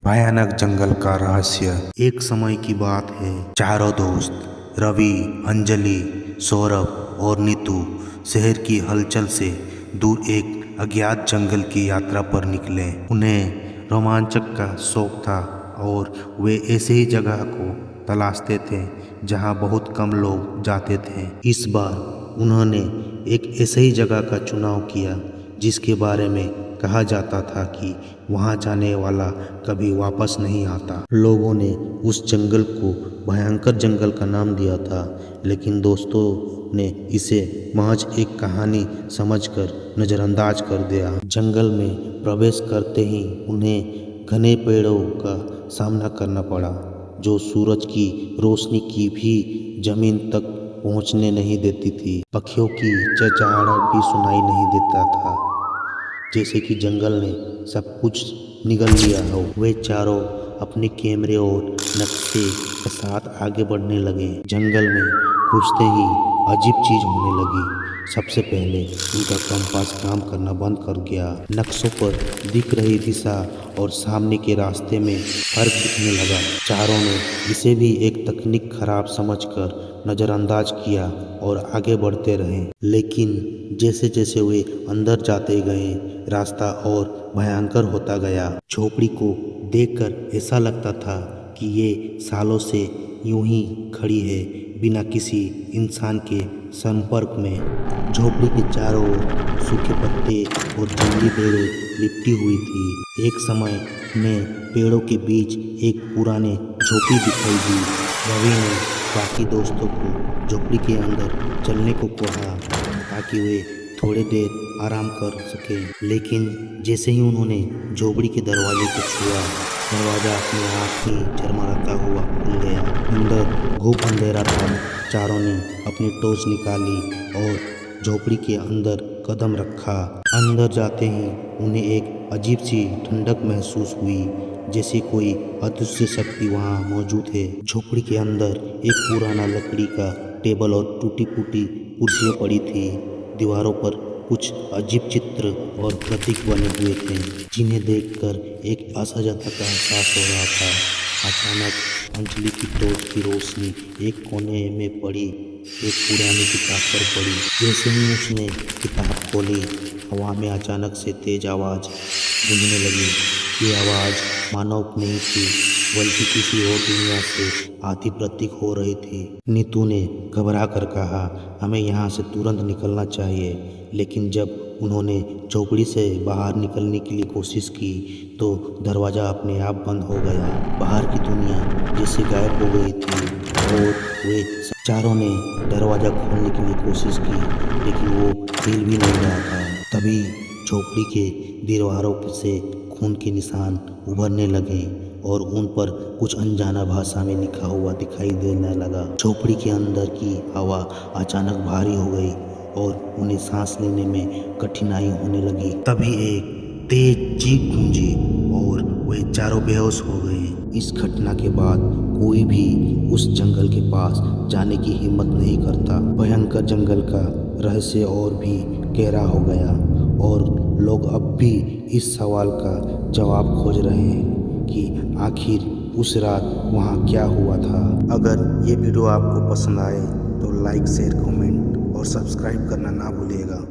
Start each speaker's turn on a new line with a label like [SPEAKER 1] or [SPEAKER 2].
[SPEAKER 1] भयानक जंगल का रहस्य। एक समय की बात है, चारों दोस्त रवि, अंजलि, सौरभ और नीतू शहर की हलचल से दूर एक अज्ञात जंगल की यात्रा पर निकले। उन्हें रोमांचक का शौक था और वे ऐसे ही जगह को तलाशते थे जहां बहुत कम लोग जाते थे। इस बार उन्होंने एक ऐसे ही जगह का चुनाव किया जिसके बारे में कहा जाता था कि वहां जाने वाला कभी वापस नहीं आता। लोगों ने उस जंगल को भयंकर जंगल का नाम दिया था, लेकिन दोस्तों ने इसे महज एक कहानी समझकर नज़रअंदाज कर दिया। जंगल में प्रवेश करते ही उन्हें घने पेड़ों का सामना करना पड़ा, जो सूरज की रोशनी की भी जमीन तक पहुंचने नहीं देती थी। पक्षियों की चहचहाहट भी सुनाई नहीं देता था, जैसे कि जंगल ने सब कुछ निगल लिया हो। वे चारों अपने कैमरे और नक्शे के साथ आगे बढ़ने लगे। जंगल में घुसते ही अजीब चीज होने लगी। सबसे पहले उनका कंपास काम करना बंद कर गया। नक्शों पर दिख रही दिशा और सामने के रास्ते में फर्क दिखने लगा। चारों ने इसे भी एक तकनीक खराब समझकर नज़रअंदाज किया और आगे बढ़ते रहे। लेकिन जैसे जैसे वे अंदर जाते गए, रास्ता और भयंकर होता गया। झोपड़ी को देखकर ऐसा लगता था कि ये सालों से यूं ही खड़ी है, बिना किसी इंसान के संपर्क में। झोपड़ी के चारों ओर सूखे पत्ते और जंगली पेड़ों लिपटी हुई थी। एक समय में पेड़ों के बीच एक पुरानी झोपड़ी दिखाई दी। रवि ने बाकी दोस्तों को झोपड़ी के अंदर चलने को कहा ताकि वे थोड़ी देर आराम कर सके। लेकिन जैसे ही उन्होंने झोपड़ी के दरवाजे को छुआ, दरवाजा अपने आप ही झरमराता हुआ खुल गया। अंदर घुप अंधेरा था। चारों ने अपनी टॉर्च निकाली और झोपड़ी के अंदर कदम रखा। अंदर जाते ही उन्हें एक अजीब सी ठंडक महसूस हुई, जैसे कोई अदृश्य शक्ति वहां मौजूद है। झोपड़ी के अंदर एक पुराना लकड़ी का टेबल और टूटी फूटी कुर्सियां पड़ी थी। दीवारों पर कुछ अजीब चित्र और प्रतीक बने हुए थे, जिन्हें देखकर एक असहजता का एहसास हो रहा था। अचानक अंजलि की टॉर्च की रोशनी एक कोने में पड़ी, एक पुरानी किताब पर पड़ी। जैसे ही उसने किताब खोली, हवा में अचानक से तेज आवाज गूंजने लगी। ये आवाज मानव नहीं थी, बल्कि किसी और दुनिया से आती प्रतीक हो रही थी। नीतू ने घबरा कर कहा, हमें यहाँ से तुरंत निकलना चाहिए। लेकिन जब उन्होंने झोपड़ी से बाहर निकलने के लिए कोशिश की तो दरवाज़ा अपने आप बंद हो गया। बाहर की दुनिया जैसे गायब हो गई थी और वे चारों ने दरवाज़ा खोलने के लिए कोशिश की, लेकिन वो हिल भी नहीं रहा था। तभी झोपड़ी के दीवारों से खून के निशान उभरने लगे और उन पर कुछ अनजाना भाषा में लिखा हुआ दिखाई देने लगा। झोपड़ी के अंदर की हवा अचानक भारी हो गई और उन्हें सांस लेने में कठिनाई होने लगी। तभी एक तेज चीख गूंजी और वे चारों बेहोश हो गए। इस घटना के बाद कोई भी उस जंगल के पास जाने की हिम्मत नहीं करता। भयंकर जंगल का रहस्य और भी गहरा हो गया और लोग अब भी इस सवाल का जवाब खोज रहे हैं कि आखिर उस रात वहाँ क्या हुआ था। अगर ये वीडियो आपको पसंद आए तो लाइक, शेयर, कमेंट और सब्सक्राइब करना ना भूलिएगा।